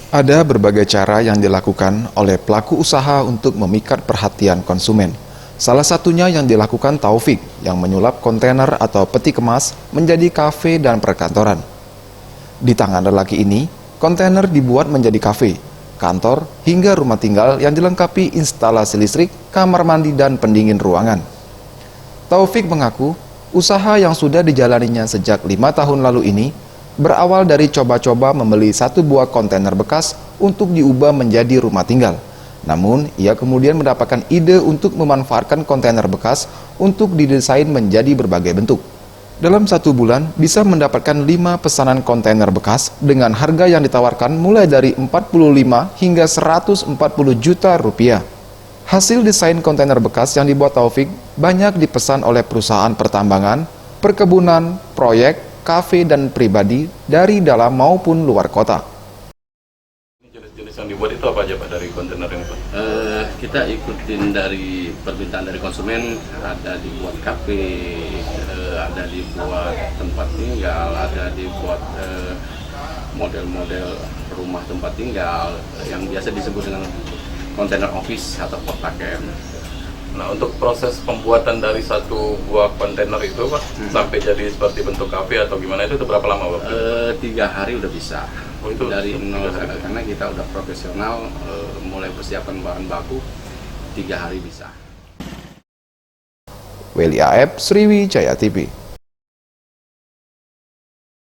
Ada berbagai cara yang dilakukan oleh pelaku usaha untuk memikat perhatian konsumen. Salah satunya yang dilakukan Taufik, yang menyulap kontainer atau peti kemas menjadi kafe dan perkantoran. Di tangan lelaki ini, kontainer dibuat menjadi kafe, kantor, hingga rumah tinggal yang dilengkapi instalasi listrik, kamar mandi, dan pendingin ruangan. Taufik mengaku, usaha yang sudah dijalaninya sejak 5 tahun lalu ini berawal dari coba-coba membeli satu buah kontainer bekas untuk diubah menjadi rumah tinggal. Namun, ia kemudian mendapatkan ide untuk memanfaatkan kontainer bekas untuk didesain menjadi berbagai bentuk. Dalam 1 bulan, bisa mendapatkan 5 pesanan kontainer bekas dengan harga yang ditawarkan mulai dari 45 hingga 140 juta rupiah. Hasil desain kontainer bekas yang dibuat Taufik banyak dipesan oleh perusahaan pertambangan, perkebunan, proyek, kafe, dan pribadi dari dalam maupun luar kota. Jenis-jenis yang dibuat itu apa aja Pak dari kontainer ini Pak? Kita ikutin dari permintaan dari konsumen, ada dibuat kafe, ada dibuat tempat tinggal, ada dibuat model-model rumah tempat tinggal yang biasa disebut dengan kontainer office atau kotak camp. Nah, untuk proses pembuatan dari satu buah kontainer itu Pak, sampai jadi seperti bentuk kafe atau gimana itu berapa lama Pak? 3 hari udah bisa. Oh, itu dari nol, 3 hari. karena kita udah profesional, mulai persiapan bahan baku 3 hari bisa. Weli Aep, Sriwijaya TV.